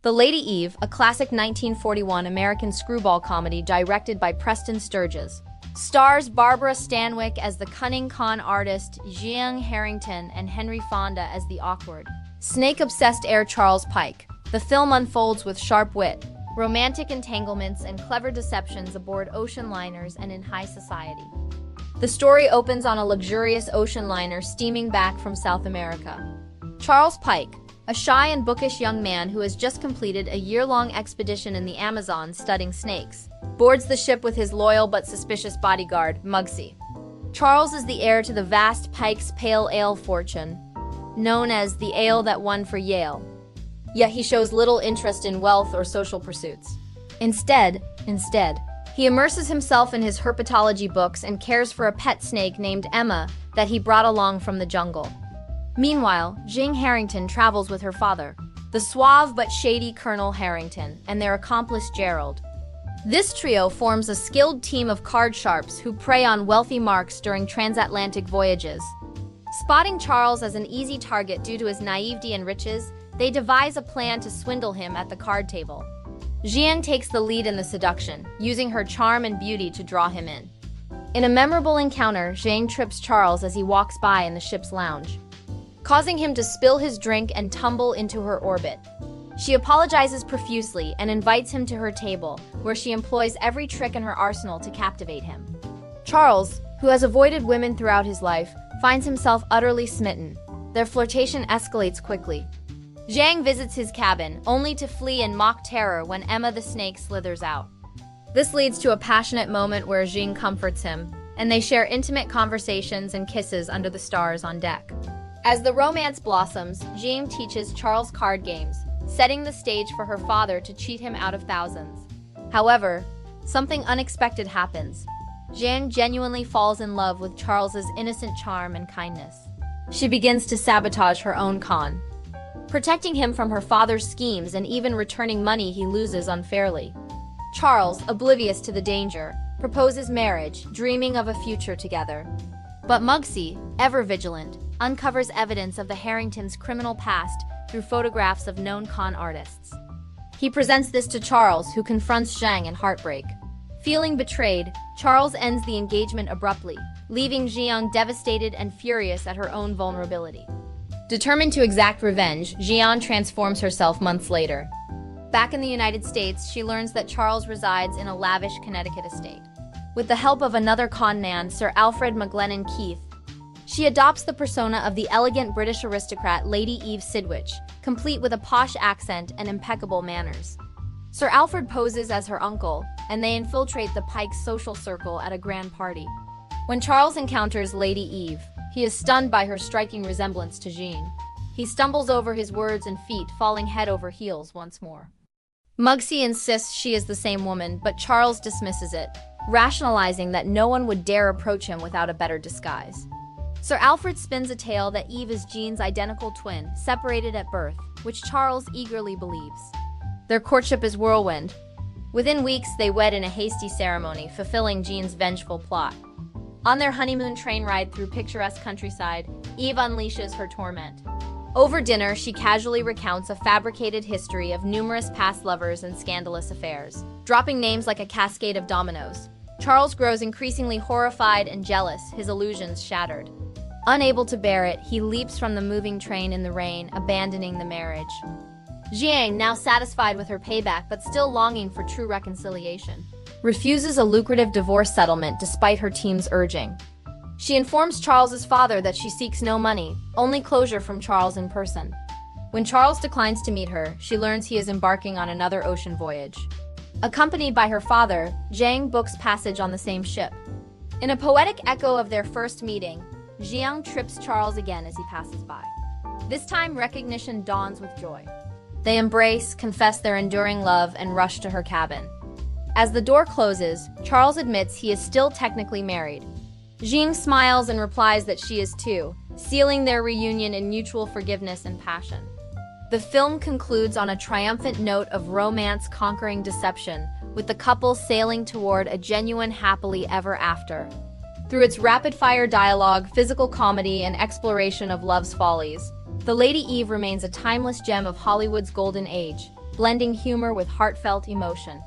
The Lady Eve, a classic 1941 American screwball comedy directed by Preston Sturges, stars Barbara Stanwyck as the cunning con artist Jean Harrington and Henry Fonda as the awkward, snake-obsessed heir Charles Pike. The film unfolds with sharp wit, romantic entanglements, and clever deceptions aboard ocean liners and in high society. The story opens on a luxurious ocean liner steaming back from South America. Charles Pike, a shy and bookish young man who has just completed a year-long expedition in the Amazon studying snakes, boards the ship with his loyal but suspicious bodyguard, Muggsy. Charles is the heir to the vast Pike's Pale Ale fortune, known as the ale that won for Yale. Yet he shows little interest in wealth or social pursuits. Instead, he immerses himself in his herpetology books and cares for a pet snake named Emma that he brought along from the jungle. Meanwhile, Jean Harrington travels with her father, the suave but shady Colonel Harrington, and their accomplice Gerald. This trio forms a skilled team of card sharps who prey on wealthy marks during transatlantic voyages. Spotting Charles as an easy target due to his naivety and riches, they devise a plan to swindle him at the card table. Jean takes the lead in the seduction, using her charm and beauty to draw him in. In a memorable encounter, Jean trips Charles as he walks by in the ship's lounge, causing him to spill his drink and tumble into her orbit. She apologizes profusely and invites him to her table, where she employs every trick in her arsenal to captivate him. Charles, who has avoided women throughout his life, finds himself utterly smitten. Their flirtation escalates quickly. Zhang visits his cabin, only to flee in mock terror when Emma the snake slithers out. This leads to a passionate moment where Jean comforts him, and they share intimate conversations and kisses under the stars on deck. As the romance blossoms, Jean teaches Charles card games, setting the stage for her father to cheat him out of thousands. However, something unexpected happens. Jean genuinely falls in love with Charles's innocent charm and kindness. She begins to sabotage her own con, protecting him from her father's schemes and even returning money he loses unfairly. Charles, oblivious to the danger, proposes marriage, dreaming of a future together. But Muggsy, ever vigilant, uncovers evidence of the Harringtons' criminal past through photographs of known con artists. He presents this to Charles, who confronts Zhang in heartbreak. Feeling betrayed, Charles ends the engagement abruptly, leaving Jiang devastated and furious at her own vulnerability. Determined to exact revenge, Jian transforms herself months later. Back in the United States, she learns that Charles resides in a lavish Connecticut estate. With the help of another con man, Sir Alfred McGlennon Keith, she adopts the persona of the elegant British aristocrat Lady Eve Sidwich, complete with a posh accent and impeccable manners. Sir Alfred poses as her uncle, and they infiltrate the Pike's social circle at a grand party. When Charles encounters Lady Eve, he is stunned by her striking resemblance to Jean. He stumbles over his words and feet, falling head over heels once more. Muggsy insists she is the same woman, but Charles dismisses it, rationalizing that no one would dare approach him without a better disguise. Sir Alfred spins a tale that Eve is Jean's identical twin, separated at birth, which Charles eagerly believes. Their courtship is whirlwind. Within weeks, they wed in a hasty ceremony, fulfilling Jean's vengeful plot. On their honeymoon train ride through picturesque countryside, Eve unleashes her torment. Over dinner, she casually recounts a fabricated history of numerous past lovers and scandalous affairs, dropping names like a cascade of dominoes. Charles grows increasingly horrified and jealous, his illusions shattered. Unable to bear it, he leaps from the moving train in the rain, abandoning the marriage. Jiang, now satisfied with her payback but still longing for true reconciliation, refuses a lucrative divorce settlement despite her team's urging. She informs Charles's father that she seeks no money, only closure from Charles in person. When Charles declines to meet her, she learns he is embarking on another ocean voyage. Accompanied by her father, Zhang books passage on the same ship. In a poetic echo of their first meeting, Jiang trips Charles again as he passes by. This time, recognition dawns with joy. They embrace, confess their enduring love, and rush to her cabin. As the door closes, Charles admits he is still technically married. Jean smiles and replies that she is too, sealing their reunion in mutual forgiveness and passion. The film concludes on a triumphant note of romance conquering deception, with the couple sailing toward a genuine happily ever after. Through its rapid-fire dialogue, physical comedy, and exploration of love's follies, The Lady Eve remains a timeless gem of Hollywood's golden age, blending humor with heartfelt emotion.